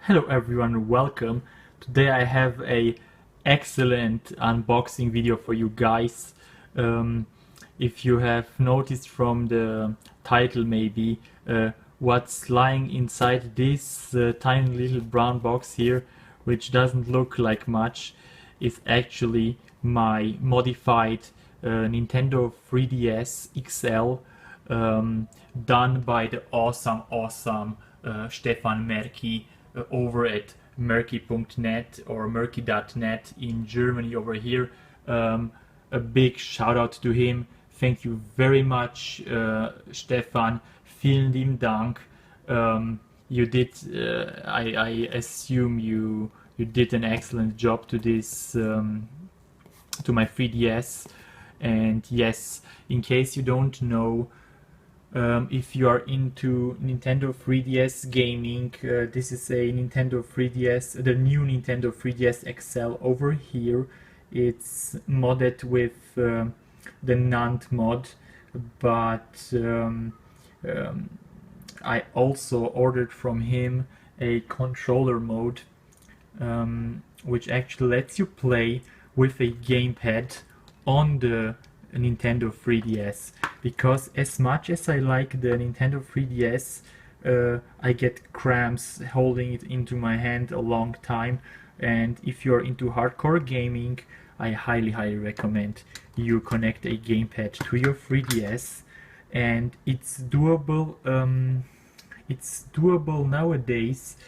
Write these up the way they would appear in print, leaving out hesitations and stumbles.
Hello everyone, welcome. Today I have a excellent unboxing video for you guys. If you have noticed from the title maybe, what's lying inside this tiny little brown box here, which doesn't look like much, is actually my modified Nintendo 3DS XL, done by the awesome Stefan Merki over at Merki.net or Merki.net in Germany over here. A big shout out to him. Thank you very much, Stefan. Vielen lieben Dank. You did, I assume you did an excellent job to this, to my 3DS. And yes, in case you don't know, if you are into Nintendo 3DS gaming, this is a Nintendo 3DS, the new Nintendo 3DS XL over here. It's modded with the NAND mod, but I also ordered from him a controller mode, which actually lets you play with a gamepad on the Nintendo 3DS, because as much as I like the Nintendo 3DS, I get cramps holding it into my hand a long time, and if you're into hardcore gaming, I highly recommend you connect a gamepad to your 3DS. And it's doable. It's doable nowadays.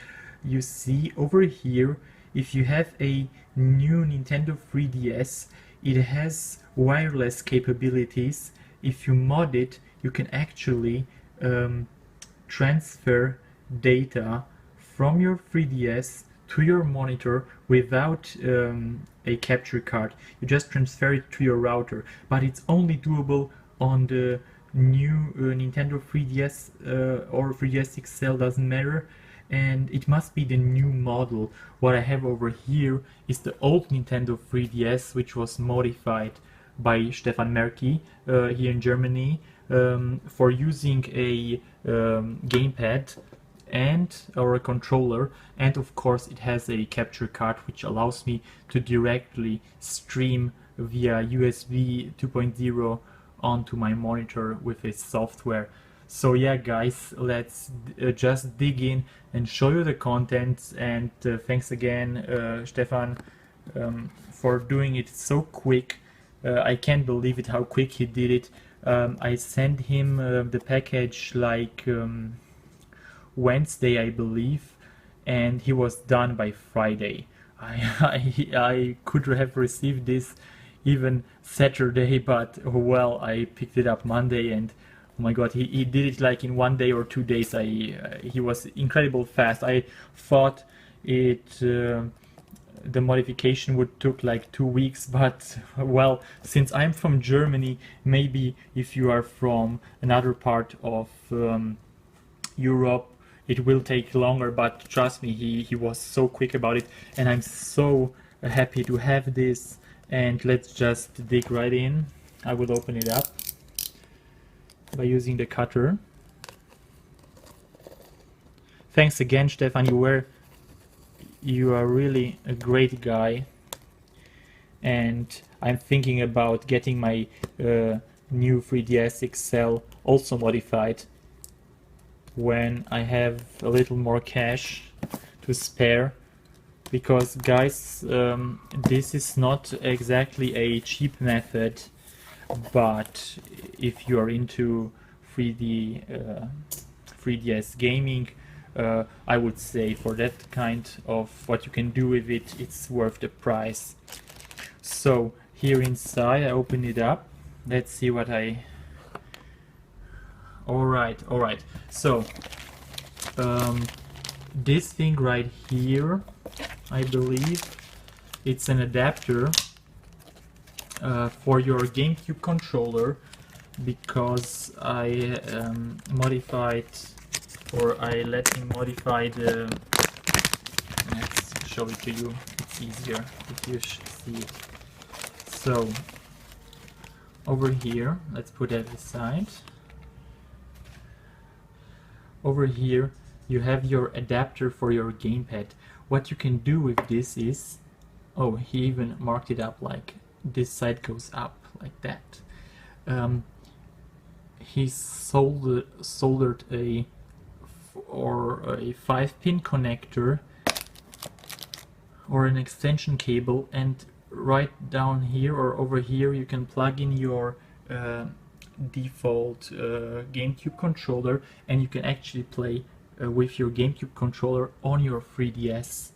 You see over here, if you have a new Nintendo 3DS, it has wireless capabilities. If you mod it, you can actually transfer data from your 3DS to your monitor without a capture card. You just transfer it to your router, but it's only doable on the new Nintendo 3DS or 3DS XL, doesn't matter. And it must be the new model. What I have over here is the old Nintendo 3DS, which was modified by Stefan Merki here in Germany for using a gamepad and or a controller, and of course it has a capture card which allows me to directly stream via USB 2.0 onto my monitor with a software. So yeah guys, let's just dig in and show you the contents, and thanks again Stefan for doing it so quick. I can't believe it how quick he did it. I sent him the package like Wednesday I believe, and he was done by Friday. I could have received this even Saturday, but well, I picked it up Monday, and oh my god, he did it like in 1 day or 2 days. He was incredible fast. I thought it the modification would took like 2 weeks, but well, since I'm from Germany, maybe if you are from another part of Europe, it will take longer, but trust me, he was so quick about it, and I'm so happy to have this. And let's just dig right in. I will open it up by using the cutter. Thanks again, Stefan. You are really a great guy, and I'm thinking about getting my new 3DS XL also modified when I have a little more cash to spare. Because guys, this is not exactly a cheap method, but if you are into 3DS gaming, I would say for that kind of what you can do with it, it's worth the price. So here inside, I open it up. Let's see what I... Alright. So this thing right here, I believe it's an adapter for your Gamecube controller, because I modified, or I let him modify the... Let's show it to you, it's easier if you see it. So over here, let's put that aside. Over here you have your adapter for your gamepad. What you can do with this is, oh, he even marked it up like this side goes up like that. He soldered a 5-pin connector or an extension cable, and right down here or over here you can plug in your default Gamecube controller, and you can actually play with your Gamecube controller on your 3DS.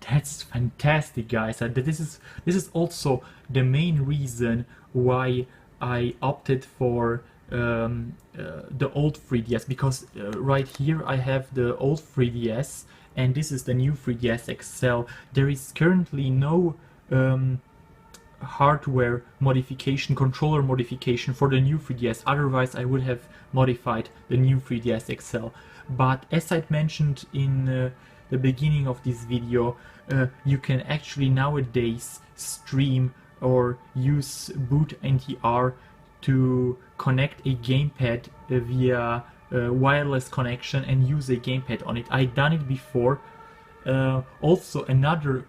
That's fantastic, guys. This is also the main reason why I opted for the old 3DS, because right here I have the old 3DS and this is the new 3DS XL. There is currently no hardware modification, controller modification for the new 3DS, otherwise I would have modified the new 3DS XL. But as I mentioned in the beginning of this video, you can actually nowadays stream or use boot NTR to connect a gamepad via wireless connection and use a gamepad on it. I've done it before. Also, another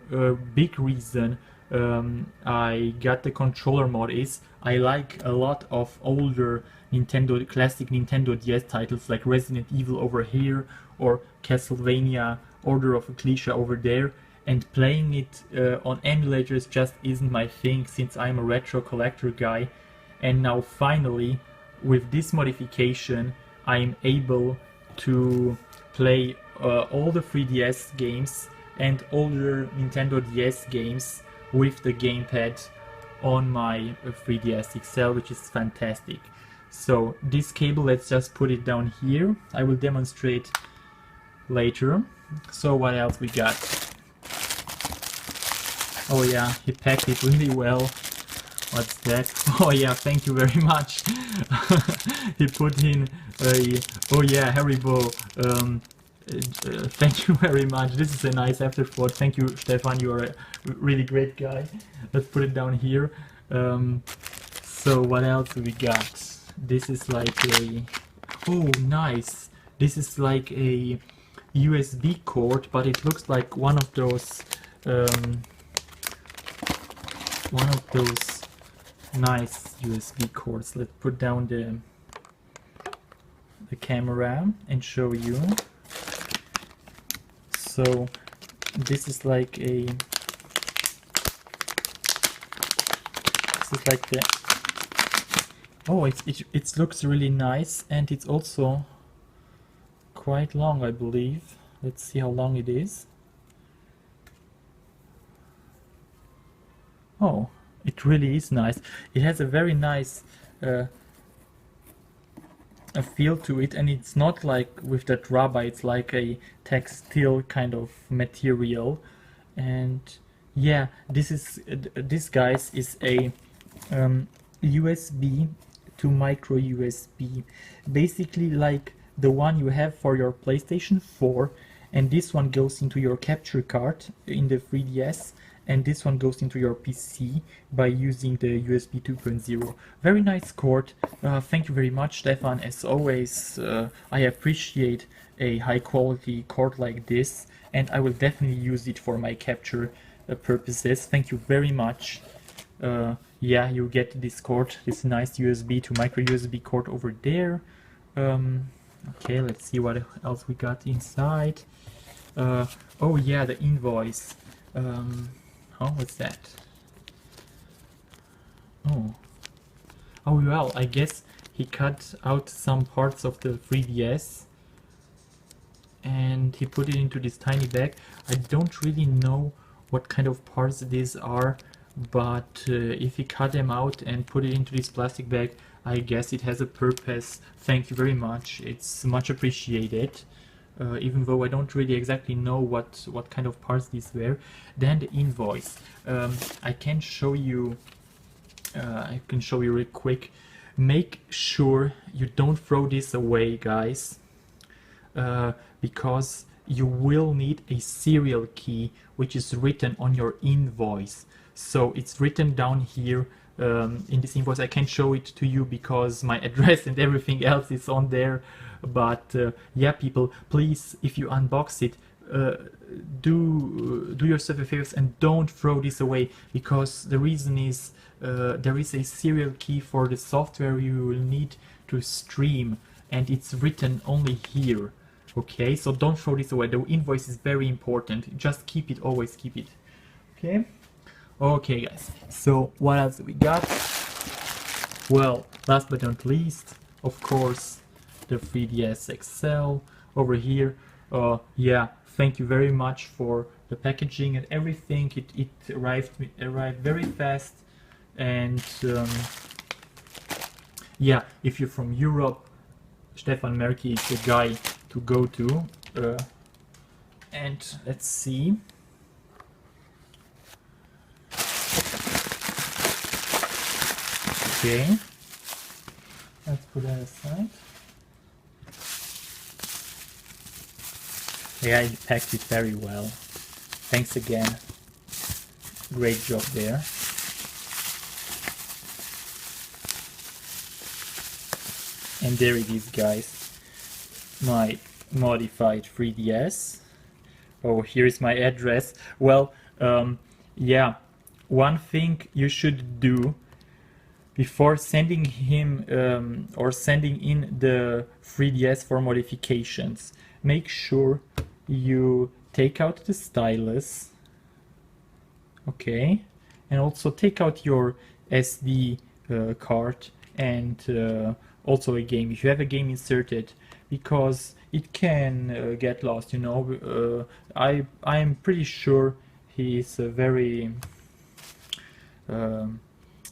big reason I got the controller mod is I like a lot of older classic Nintendo DS titles like Resident Evil over here or Castlevania Order of Ecclesia over there, and playing it on emulators just isn't my thing since I'm a retro collector guy. And now finally, with this modification, I'm able to play all the 3DS games and older Nintendo DS games with the gamepad on my 3DS XL, which is fantastic. So this cable, let's just put it down here. I will demonstrate later. So what else we got? Oh yeah, he packed it really well. What's that? Oh yeah, thank you very much. He put in a, oh yeah, Haribo. Thank you very much. This is a nice afterthought. Thank you, Stefan. You are a really great guy. Let's put it down here. So what else we got? This is like a, oh nice. This is like a USB cord, but it looks like one of those nice USB cords. Let's put down the camera and show you. So this is like a, this is like the, oh, it looks really nice, and it's also quite long, I believe. Let's see how long it is. Oh, it really is nice. It has a very nice a feel to it, and it's not like with that rubber, it's like a textile kind of material. And yeah, this guys is a USB to micro USB, basically like the one you have for your PlayStation 4, and this one goes into your capture card in the 3DS, and this one goes into your PC by using the USB 2.0. Very nice cord. Thank you very much, Stefan. As always, I appreciate a high quality cord like this, and I will definitely use it for my capture purposes. Thank you very much. Yeah, you get this cord, this nice USB to micro USB cord over there. Okay, let's see what else we got inside. Oh yeah, the invoice. Oh, what's that? Oh. Oh well, I guess he cut out some parts of the 3DS and he put it into this tiny bag. I don't really know what kind of parts these are, but if he cut them out and put it into this plastic bag, I guess it has a purpose. Thank you very much. It's much appreciated. Even though I don't really exactly know what kind of parts these were. Then the invoice. I can show you real quick. Make sure you don't throw this away, guys, because you will need a serial key which is written on your invoice. So it's written down here in this invoice. I can't show it to you because my address and everything else is on there, but yeah, people, please, if you unbox it, do yourself a favor and don't throw this away, because the reason is there is a serial key for the software you will need to stream, and it's written only here. Okay, so don't throw this away. The invoice is very important. Just keep it, always keep it. Okay. Okay, guys. So what else we got? Well, last but not least, of course, the 3DS XL over here. Yeah, thank you very much for the packaging and everything. It arrived very fast, and yeah, if you're from Europe, Stefan Merki is the guy to go to. And let's see. Okay, let's put that aside. Yeah, you packed it very well. Thanks again. Great job there. And there it is, guys. My modified 3DS. Oh, here's my address. Well, yeah, one thing you should do before sending him or sending in the 3DS for modifications, make sure you take out the stylus, okay, and also take out your SD card, and also a game, if you have a game inserted, because it can get lost, you know. I'm pretty sure he's a very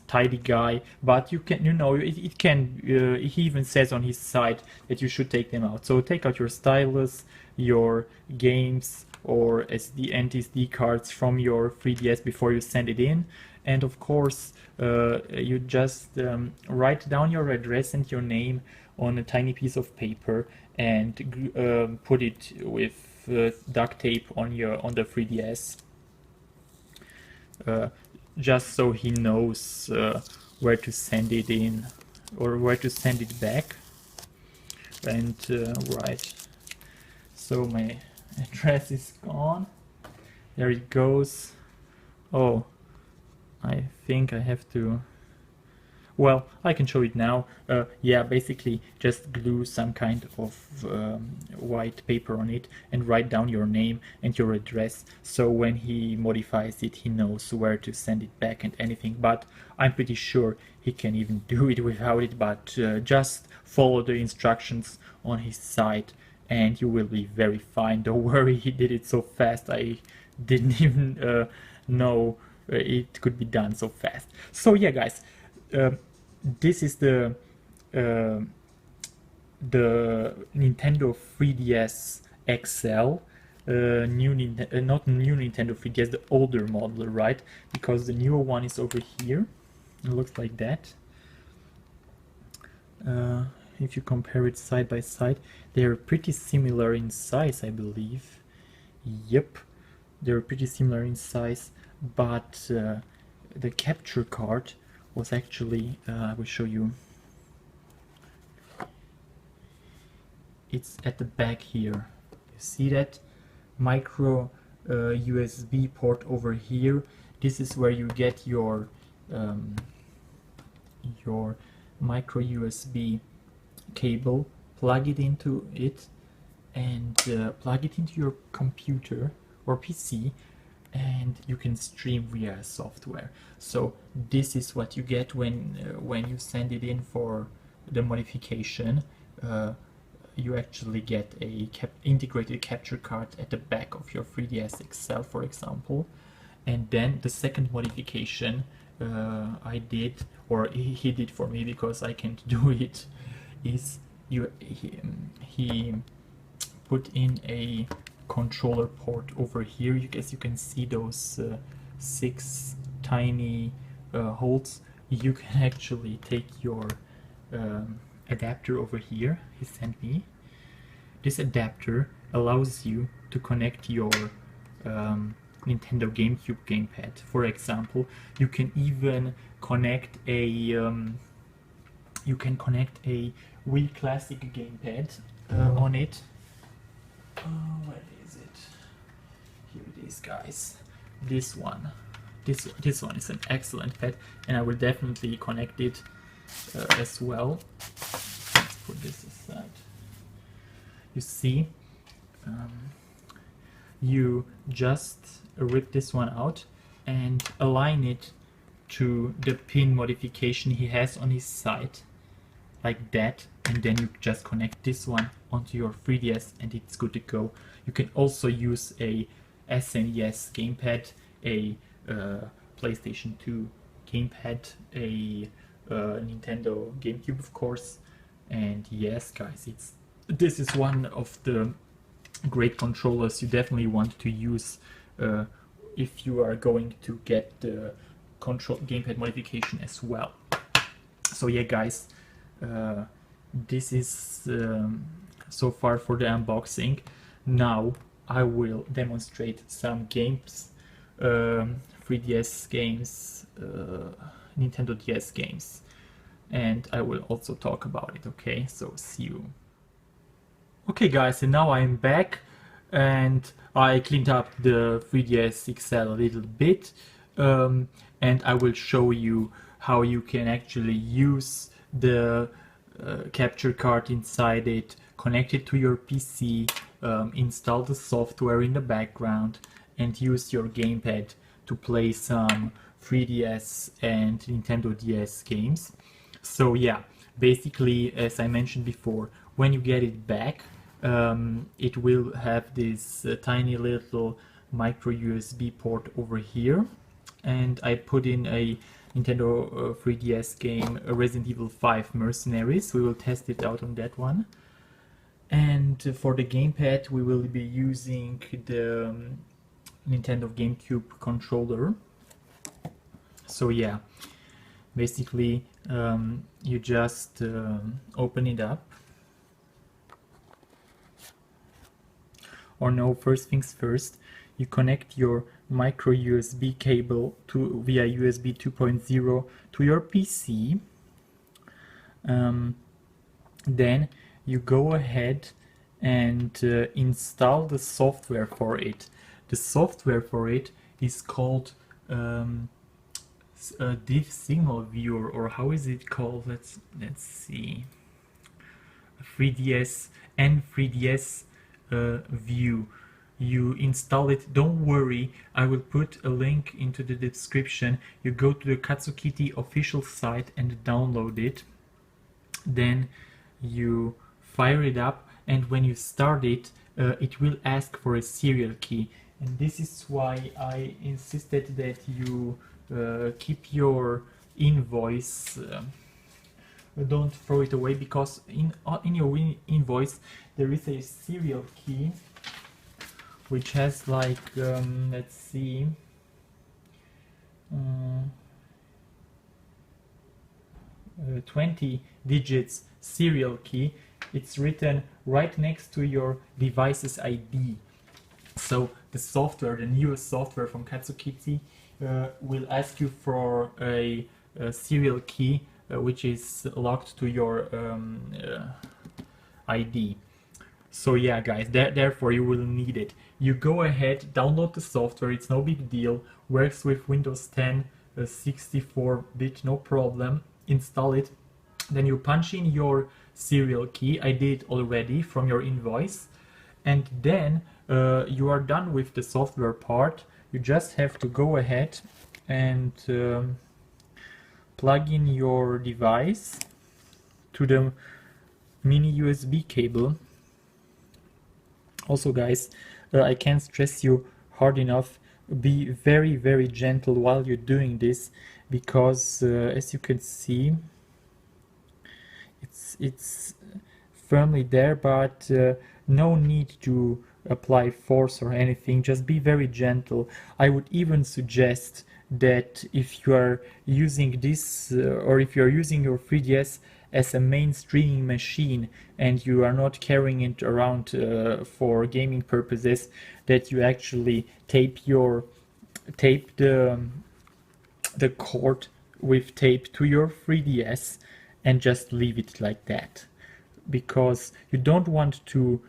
tidy guy, but you can, you know, it can, he even says on his site that you should take them out. So take out your stylus, your games, or SD cards from your 3DS before you send it in. And of course, you just write down your address and your name on a tiny piece of paper and put it with duct tape on the 3DS. Just so he knows where to send it in or where to send it back. And right, so my address is gone. There it goes. Oh, I think I have to, well, I can show it now. Yeah, basically just glue some kind of white paper on it and write down your name and your address, so when he modifies it he knows where to send it back and anything. But I'm pretty sure he can even do it without it, but just follow the instructions on his site and you will be very fine. Don't worry, he did it so fast, I didn't even know it could be done so fast. So yeah, guys, this is the Nintendo 3DS XL, not new Nintendo 3DS, the older model, right? Because the newer one is over here. It looks like that. If you compare it side by side, they're pretty similar in size, I believe. Yep, they're pretty similar in size, but the capture card was actually, I will show you, it's at the back here. You see that micro USB port over here? This is where you get your micro USB cable, plug it into it, and plug it into your computer or PC, and you can stream via software. So this is what you get when you send it in for the modification. You actually get a integrated capture card at the back of your 3DS XL, for example. And then the second modification I did, or he did for me because I can't do it, is he put in a controller port over here. You guys, you can see those 6 tiny holes. You can actually take your adapter over here he sent me. This adapter allows you to connect your Nintendo GameCube gamepad, for example. You can even connect a Wii Classic gamepad on it. Where is it? Here it is, guys. This one. This one is an excellent pad, and I will definitely connect it as well. Let's put this aside. You see, you just rip this one out and align it to the pin modification he has on his side, like that, and then you just connect this one onto your 3DS and it's good to go. You can also use a SNES gamepad, a PlayStation 2 gamepad, a Nintendo GameCube, of course. And yes, guys, this is one of the great controllers you definitely want to use if you are going to get the control gamepad modification as well. So yeah, guys, this is so far for the unboxing. Now I will demonstrate some games, 3DS games, Nintendo DS games, and I will also talk about it. Okay, so see you. Okay, guys, and now I'm back, and I cleaned up the 3DS XL a little bit, and I will show you how you can actually use the capture card inside it, connect it to your PC, install the software in the background, and use your gamepad to play some 3DS and Nintendo DS games. So yeah, basically, as I mentioned before, when you get it back, it will have this tiny little micro USB port over here, and I put in a Nintendo 3DS game, Resident Evil 5 Mercenaries. We will test it out on that one. And for the gamepad, we will be using the Nintendo GameCube controller. So yeah, basically you just open it up. Or no, first things first, you connect your micro USB cable via USB 2.0 to your PC. Then you go ahead and install the software for it. The software for it is called Div Signal Viewer, or how is it called? Let's see. 3DS and 3DS View. You install it. Don't worry, I will put a link into the description. You go to the KatsuKity official site and download it. Then you fire it up, and when you start it, it will ask for a serial key. And this is why I insisted that you keep your invoice. Don't throw it away, because in your invoice there is a serial key which has like let's see, 20 digits serial key. It's written right next to your device's ID. So the software, the newest software from KatsuKity, will ask you for a serial key which is locked to your ID. So yeah, guys, therefore you will need it. You go ahead, download the software, it's no big deal, works with Windows 10, 64-bit, no problem. Install it, then you punch in your serial key. I did already from your invoice, and then you are done with the software part. You just have to go ahead and plug in your device to the mini USB cable. Also, guys, I can't stress you hard enough, be very, very gentle while you're doing this, because as you can see, it's firmly there, but no need to apply force or anything. Just be very gentle. I would even suggest that if you are using this or if you're using your 3DS as a main streaming machine and you are not carrying it around for gaming purposes, that you actually tape your tape the cord with tape to your 3DS and just leave it like that, because you don't want to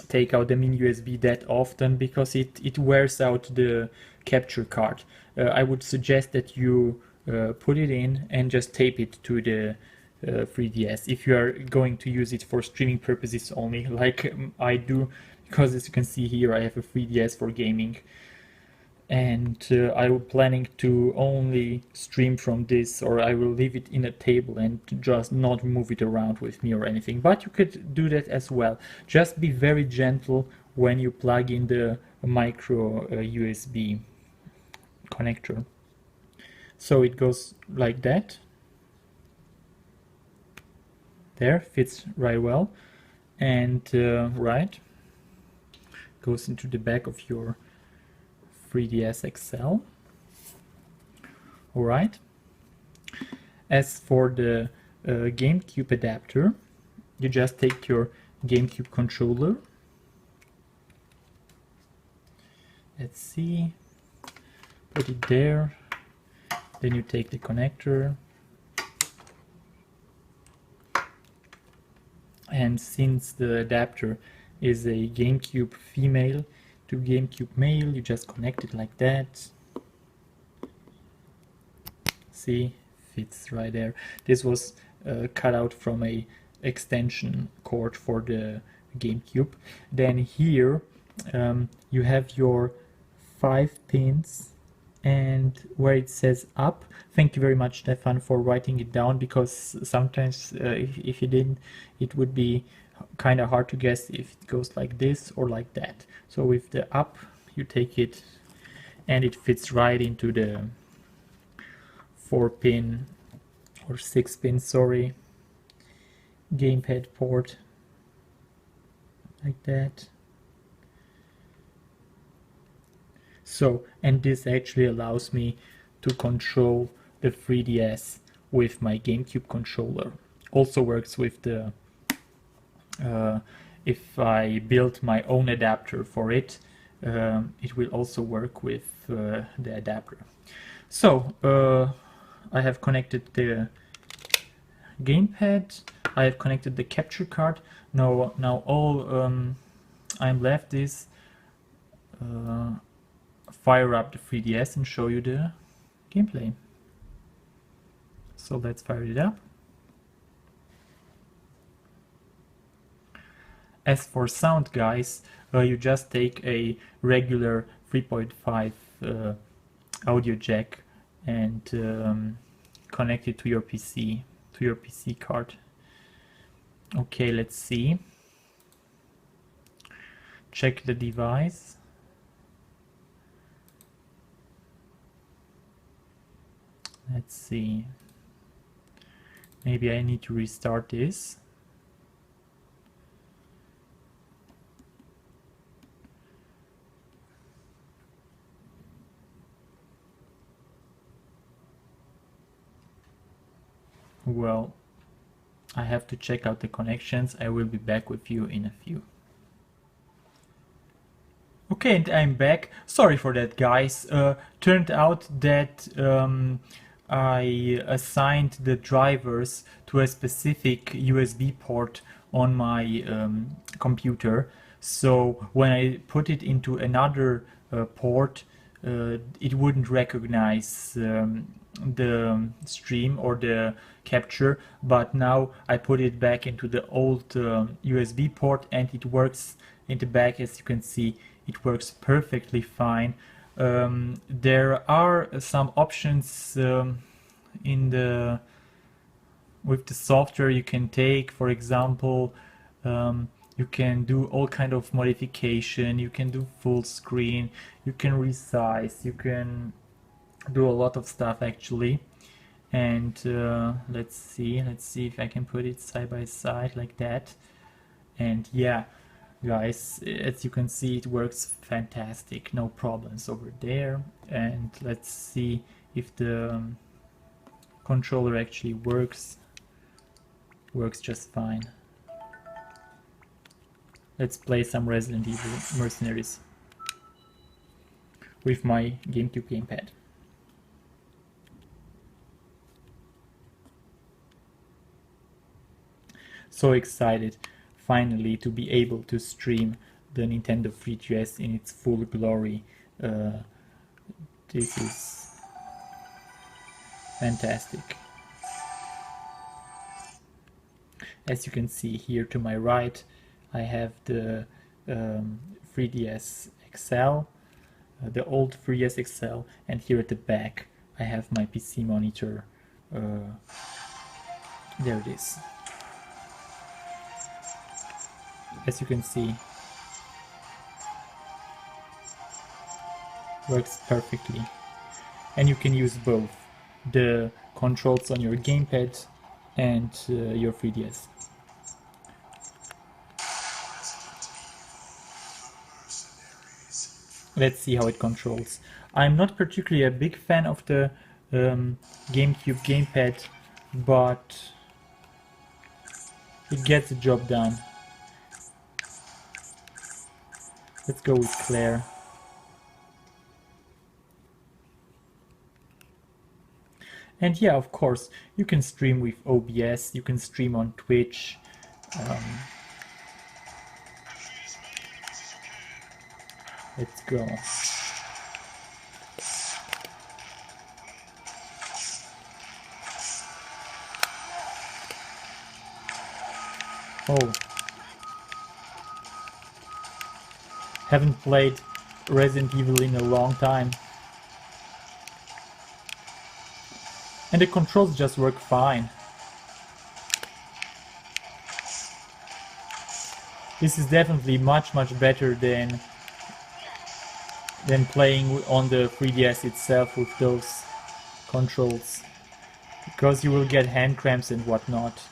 take out the mini USB that often, because it wears out the capture card. I would suggest that you put it in and just tape it to the 3DS if you are going to use it for streaming purposes only, like I do, because as you can see here I have a 3DS for gaming, and I'm planning to only stream from this, or I will leave it in a table and just not move it around with me or anything. But you could do that as well. Just be very gentle when you plug in the micro USB connector. So it goes like that. There, fits right well, and right, goes into the back of your 3DS XL. Alright. As for the Gamecube adapter, you just take your Gamecube controller. Let's see, put it there, then you take the connector, and since the adapter is a Gamecube female to Gamecube male, you just connect it like that. See, fits right there. This was cut out from a extension cord for the Gamecube. Then here you have your 5 pins, and where it says up, thank you very much, Stefan, for writing it down, because sometimes if you didn't, it would be kind of hard to guess if it goes like this or like that. So with the up, you take it and it fits right into the 4-pin or 6-pin, sorry, gamepad port, like that. So, and this actually allows me to control the 3DS with my Gamecube controller. Also works with the if I build my own adapter for it, it will also work with the adapter. So I have connected the gamepad, I have connected the capture card. Now all I'm left is fire up the 3DS and show you the gameplay. So let's fire it up. As for sound, guys, you just take a regular 3.5 audio jack and connect it to your PC, card. Okay, let's see. Check the device. Let's see. Maybe I need to restart this. Well, I have to check out the connections. I will be back with you in a few. Okay, and I'm back. Sorry for that, guys. Turned out that I assigned the drivers to a specific USB port on my computer. So when I put it into another port, it wouldn't recognize the stream or the capture, but now I put it back into the old USB port and it works in the back. As you can see, it works perfectly fine. There are some options in the with the software you can take. For example, you can do all kind of modification, you can do full screen, you can resize, you can do a lot of stuff actually. And let's see if I can put it side by side like that. And yeah, guys, as you can see, it works fantastic, no problems over there. And let's see if the controller actually works just fine. Let's play some Resident Evil Mercenaries. with my GameCube gamepad. So excited finally to be able to stream the Nintendo 3DS in its full glory. This is fantastic. As you can see here to my right, I have the 3DS XL, the old 3DS XL, and here at the back I have my PC monitor. There it is. As you can see, works perfectly. And you can use both the controls on your gamepad and your 3DS. Let's see how it controls. I'm not particularly a big fan of the GameCube gamepad, but it gets the job done. Let's go with Claire. And yeah, of course, you can stream with OBS, you can stream on Twitch. Let's go. Oh. Haven't played Resident Evil in a long time. And the controls just work fine. This is definitely much better than playing on the 3DS itself with those controls, because you will get hand cramps and whatnot.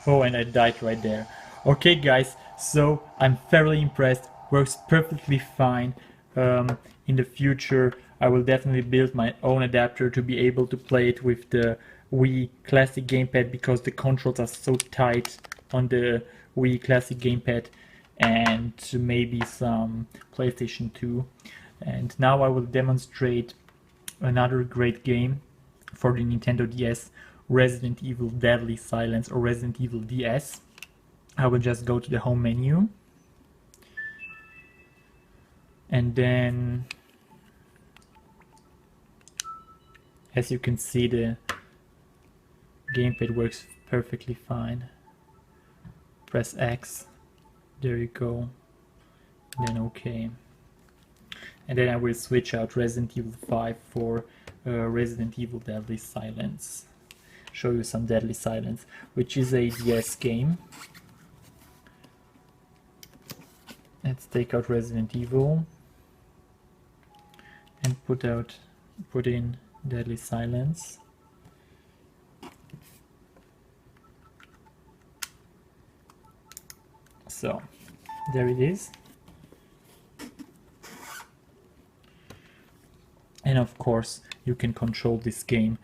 Oh, and I died right there. Okay guys, so I'm fairly impressed, works perfectly fine. In the future I will definitely build my own adapter to be able to play it with the Wii Classic gamepad, because the controls are so tight on the Wii Classic gamepad, and maybe some PlayStation 2. And now I will demonstrate another great game for the Nintendo DS, Resident Evil Deadly Silence, or Resident Evil DS. I will just go to the home menu, and then, as you can see, the gamepad works perfectly fine. Press X, there you go, and then OK. And then I will switch out Resident Evil 5 for Resident Evil Deadly Silence. Show you some Deadly Silence, which is a DS game. Let's take out Resident Evil and put in Deadly Silence. So there it is. And of course you can control this game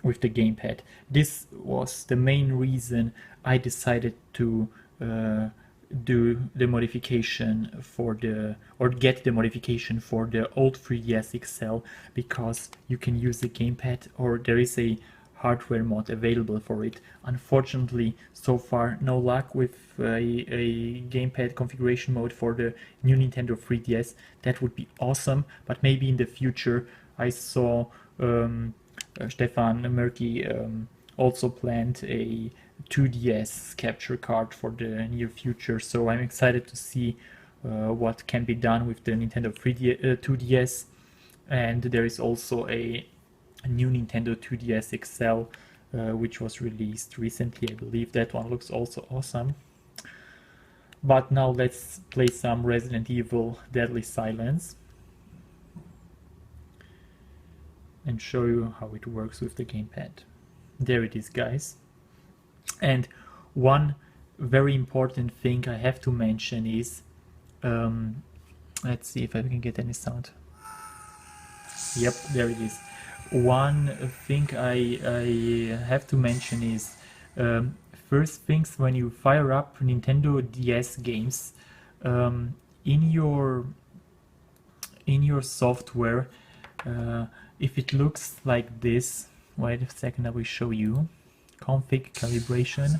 with the gamepad. This was the main reason I decided to do the modification for get the modification for the old 3DS XL, because you can use the gamepad, or there is a hardware mod available for it. Unfortunately, so far no luck with a gamepad configuration mode for the new Nintendo 3DS. That would be awesome, but maybe in the future. I saw Stefan Merki also planned a 2DS capture card for the near future, so I'm excited to see what can be done with the Nintendo 2DS. And there is also a new Nintendo 2DS XL which was released recently. I believe that one looks also awesome. But now let's play some Resident Evil Deadly Silence and show you how it works with the gamepad. There it is, guys. And one very important thing I have to mention is, let's see if I can get any sound. Yep, there it is. One thing I have to mention is, first things, when you fire up Nintendo DS games, in your software, if it looks like this, wait a second, I will show you. Config, calibration,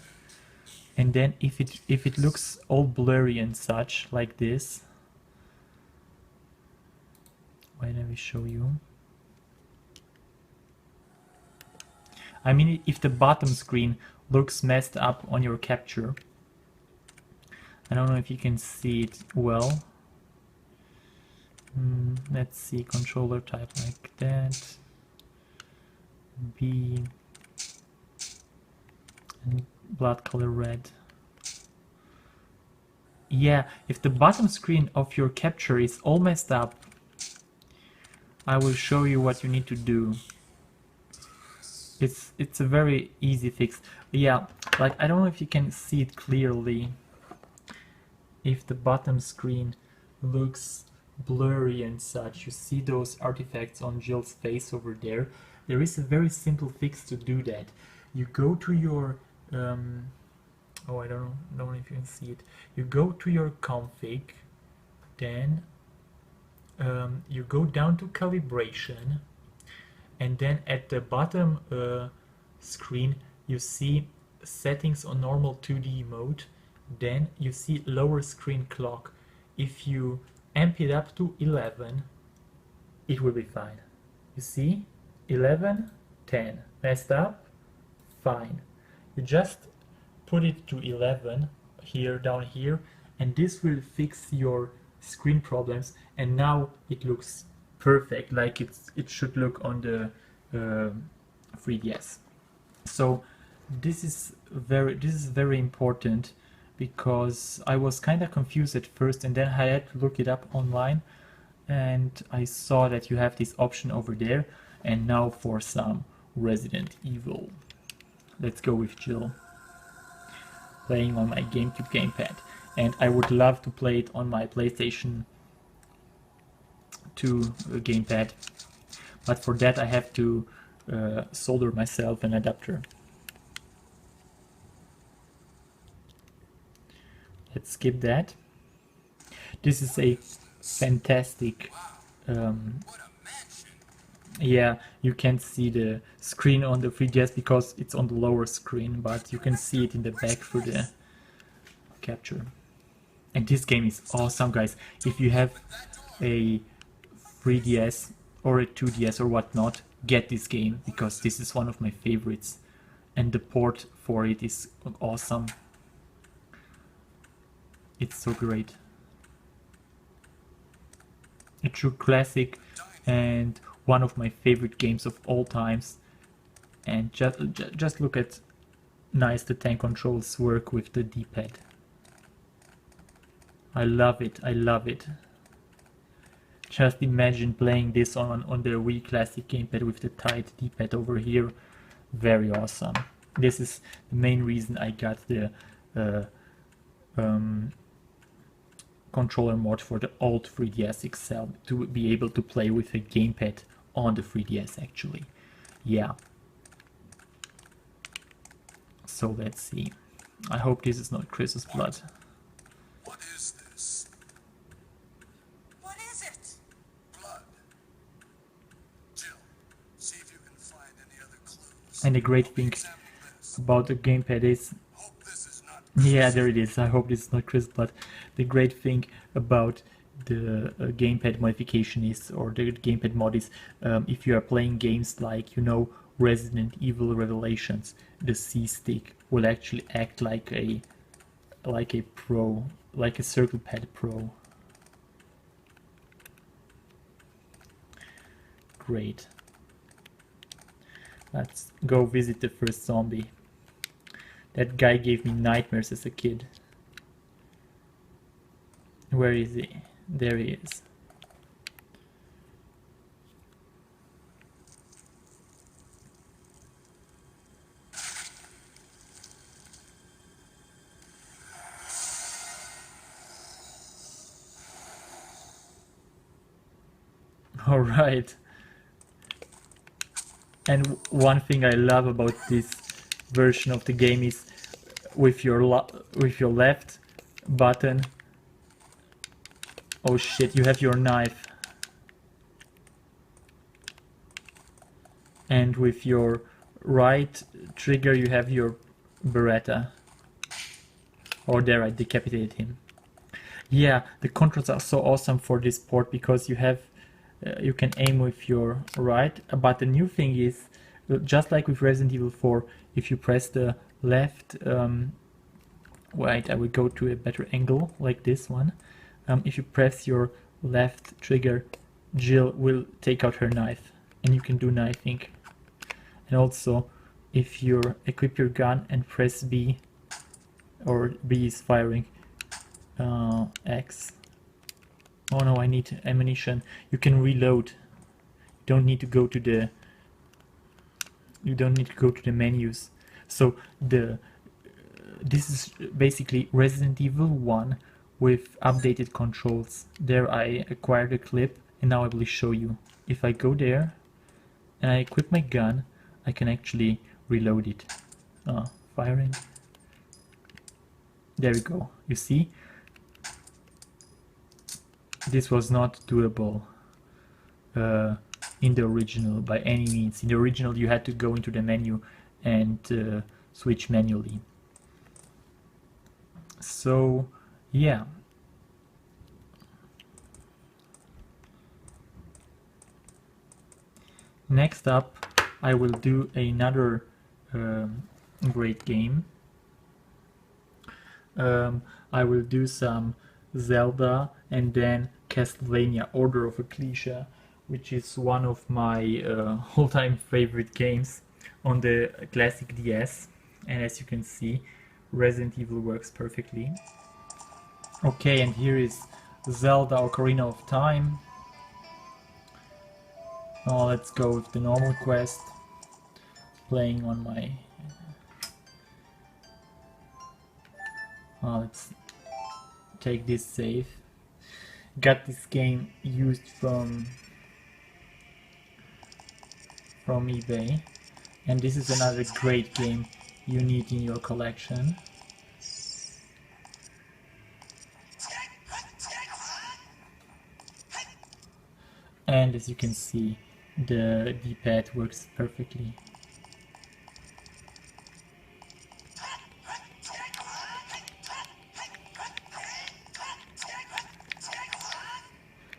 and then if it looks all blurry and such like this, wait, let me show you. I mean, if the bottom screen looks messed up on your capture, I don't know if you can see it well. Let's see, controller type like that, B, and blood color red. Yeah, if the bottom screen of your capture is all messed up, I will show you what you need to do. It's a very easy fix. Yeah, like, I don't know if you can see it clearly. If the bottom screen looks blurry and such, you see those artifacts on Jill's face over there. There is a very simple fix to do that. You go to your oh, I don't know if you can see it. You go to your config, then you go down to calibration, and then at the bottom screen you see settings on normal 2D mode. Then you see lower screen clock. If you amp it up to 11, it will be fine. You see, 11, 10, messed up, fine. You just put it to 11 here, down here, and this will fix your screen problems, and now it looks perfect, like it should look on the 3DS. So this is very important, because I was kind of confused at first, and then I had to look it up online, and I saw that you have this option over there. And now for some Resident Evil. Let's go with Jill, playing on my Gamecube gamepad, and I would love to play it on my PlayStation 2 gamepad, but for that I have to solder myself an adapter. Let's skip that. This is a fantastic, yeah, you can't see the screen on the 3DS because it's on the lower screen, but you can see it in the back through the capture. And this game is awesome, guys. If you have a 3DS or a 2DS or whatnot, get this game, because this is one of my favorites, and the port for it is awesome. It's so great. A true classic and one of my favorite games of all times. And just look at nice the tank controls work with the D-pad. I love it, I love it. Just imagine playing this on the Wii Classic gamepad with the tight D-pad over here. Very awesome. This is the main reason I got the controller mod for the old 3DS XL, to be able to play with a gamepad on the 3DS actually. Yeah. So let's see. I hope this is not Chris's blood. What is this? What is it? Blood. Jill, see if you can find any other clues. And the great thing Examine this. about the gamepad is, Hope this is not yeah, there it is. I hope this is not Chris blood. The great thing about the gamepad modification is, or the gamepad mod is, if you are playing games like, you know, Resident Evil Revelations, the C stick will actually act like a pro, like a circle pad pro. Great. Let's go visit the first zombie. That guy gave me nightmares as a kid. Where is he? There he is. Alright. And one thing I love about this version of the game is with your left button. Oh shit, you have your knife. And with your right trigger you have your Beretta. Oh, there, I decapitated him. Yeah, the controls are so awesome for this port because you have you can aim with your right, but the new thing is, just like with Resident Evil 4, if you press the left, wait, I will go to a better angle like this one. If you press your left trigger, Jill will take out her knife and you can do knifing. And also, if you equip your gun and press B, or B is firing, X. Oh no, I need ammunition. You can reload. You don't need to go to the menus. So this is basically Resident Evil 1 with updated controls. There I acquired a clip and now I will show you. If I go there and I equip my gun, I can actually reload it. Firing. There we go. You see? This was not doable in the original by any means. In the original you had to go into the menu and switch manually. So yeah. Next up I will do another great game. I will do some Zelda and then Castlevania Order of Ecclesia, which is one of my all-time favorite games on the classic DS, and as you can see, Resident Evil works perfectly. Okay, and here is Zelda Ocarina of Time. Oh, let's go with the normal quest, playing on my... let's take this save. Got this game used from eBay, and this is another great game you need in your collection. And as you can see, the D-pad works perfectly.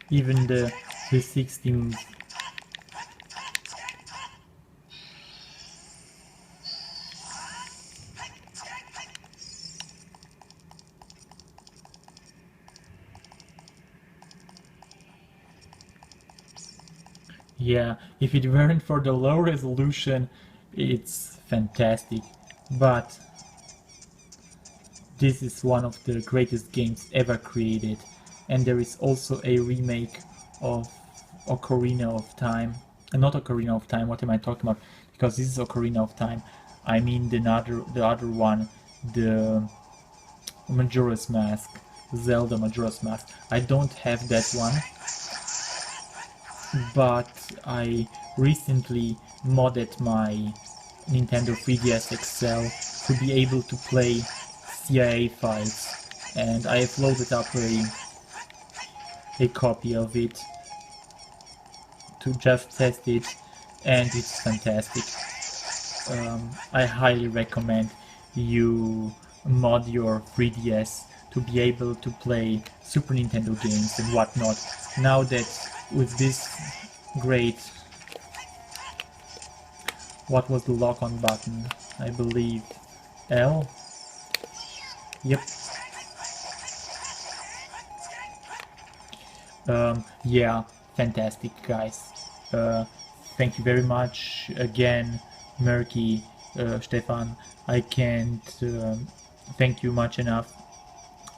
Even the 360 move. Yeah, if it weren't for the low resolution, it's fantastic. But this is one of the greatest games ever created. And there is also a remake of Ocarina of Time. Not Ocarina of Time, what am I talking about? Because this is Ocarina of Time. I mean the other one, the Majora's Mask, Zelda Majora's Mask. I don't have that one, but I recently modded my Nintendo 3DS XL to be able to play CIA files, and I have loaded up a copy of it to just test it, and it's fantastic. I highly recommend you mod your 3DS to be able to play Super Nintendo games and whatnot. Now that with this great... What was the lock-on button? I believe L? Yep. Yeah, fantastic, guys. Thank you very much again, Merki, Stefan. I can't thank you much enough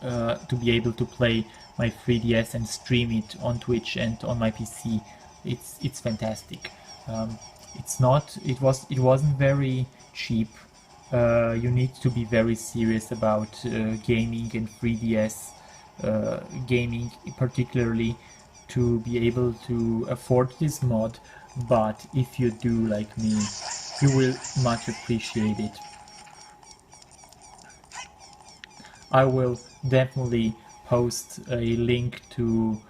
to be able to play my 3DS and stream it on Twitch and on my PC. It's fantastic. It wasn't very cheap. You need to be very serious about gaming and 3DS gaming particularly, to be able to afford this mod, but if you do like me, you will much appreciate it. I will definitely post a link to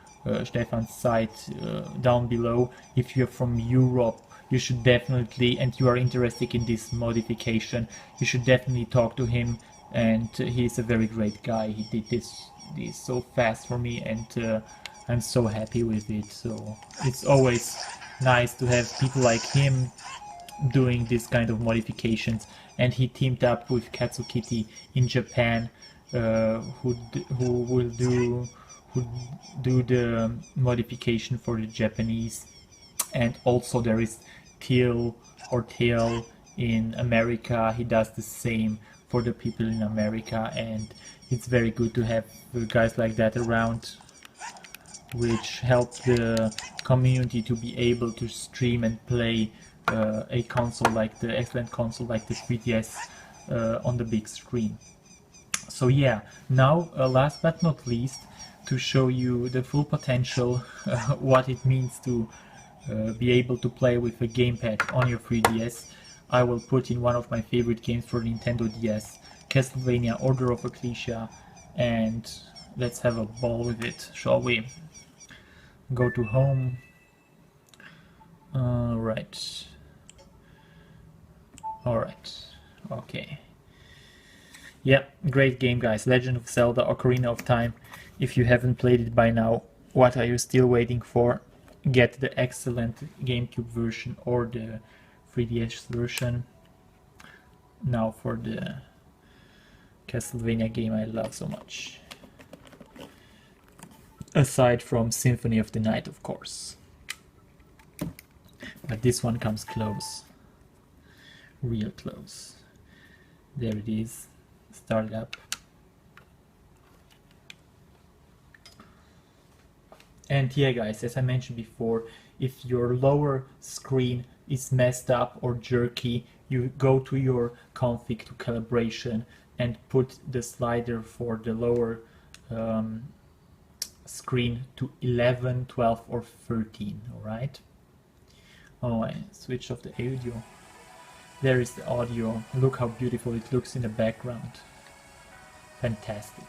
Stefan's site down below. If you're from Europe, you should definitely, and you are interested in this modification, you should definitely talk to him, and he's a very great guy. He did this so fast for me, and I'm so happy with it. So it's always nice to have people like him doing this kind of modifications, and he teamed up with KatsuKity in Japan, who will do the modification for the Japanese, and also there is Teal in America. He does the same for the people in America, and it's very good to have guys like that around, which help the community to be able to stream and play a console like the excellent console like the 3DS on the big screen. So yeah, now last but not least, to show you the full potential, what it means to be able to play with a gamepad on your 3DS, I will put in one of my favorite games for Nintendo DS, Castlevania Order of Ecclesia, and let's have a ball with it, shall we? Go to home. Alright. Okay. Yeah, great game, guys. Legend of Zelda Ocarina of Time. If you haven't played it by now, what are you still waiting for? Get the excellent Gamecube version or the 3DS version. Now for the Castlevania game I love so much. Aside from Symphony of the Night, of course. But this one comes close. Real close. There it is. Start it up. And yeah, guys, as I mentioned before, if your lower screen is messed up or jerky, you go to your config to calibration and put the slider for the lower screen to 11, 12 or 13, alright? Oh, I switched off the audio. There is the audio. Look how beautiful it looks in the background. Fantastic.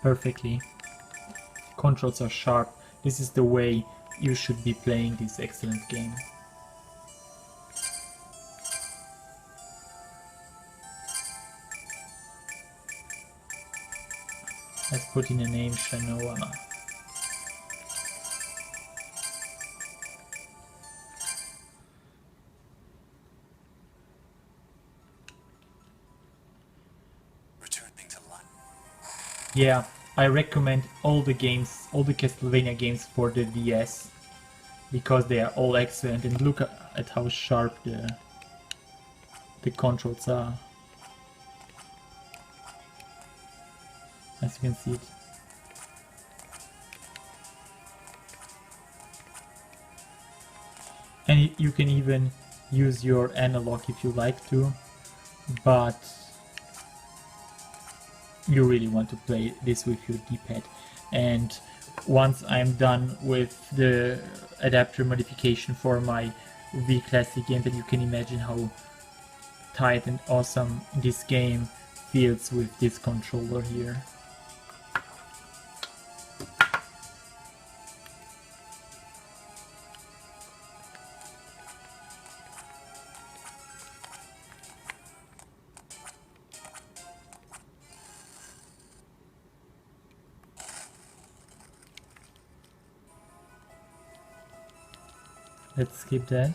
Perfectly. Controls are sharp. This is the way you should be playing this excellent game. Let's put in a name, Shanoa. Returning to life. Yeah, I recommend all the games, all the Castlevania games for the DS, because they are all excellent, and look at how sharp the controls are. As you can see it. And you can even use your analog if you like to, but you really want to play this with your D-pad. And once I'm done with the adapter modification for my V Classic gamepad, you can imagine how tight and awesome this game feels with this controller here. Let's skip that.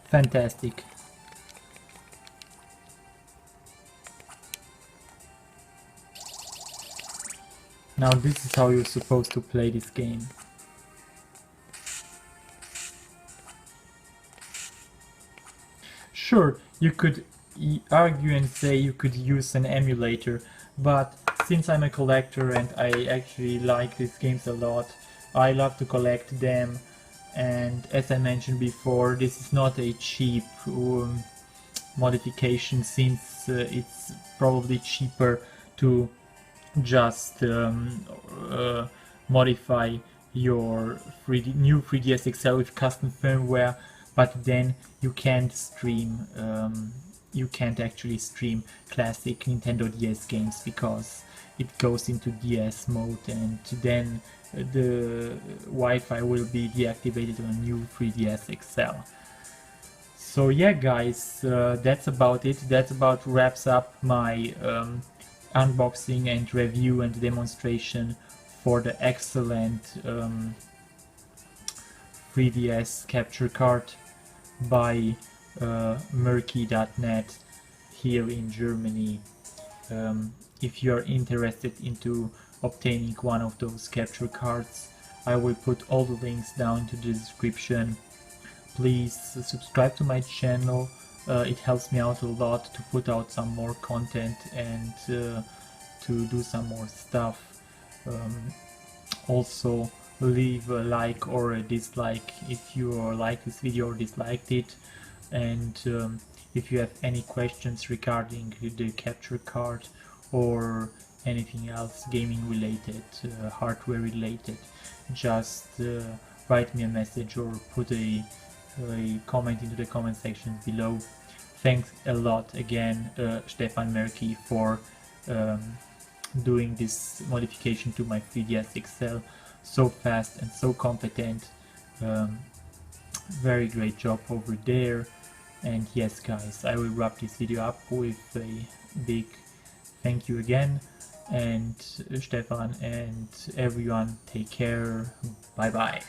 Fantastic. Now this is how you're supposed to play this game. Sure, you could argue and say you could use an emulator, but since I'm a collector and I actually like these games a lot, I love to collect them, and as I mentioned before, this is not a cheap modification, since it's probably cheaper to just modify your new 3DS XL with custom firmware, but then you can't stream, you can't actually stream classic Nintendo DS games because it goes into DS mode, and then the Wi-Fi will be deactivated on a new 3DS XL. So yeah guys, that's about it. That about wraps up my unboxing and review and demonstration for the excellent 3DS capture card by Merki.net here in Germany. If you are interested into obtaining one of those capture cards, I will put all the links down to the description. Please subscribe to my channel, it helps me out a lot to put out some more content and to do some more stuff. Also leave a like or a dislike if you like this video or disliked it, and if you have any questions regarding the capture card or anything else gaming related, hardware related, just write me a message or put a comment into the comment section below. Thanks a lot again, Stefan Merki, for doing this modification to my 3DS XL so fast and so competent. Very great job over there. And yes guys, I will wrap this video up with a big thank you again, and Stefan and everyone, take care, bye bye.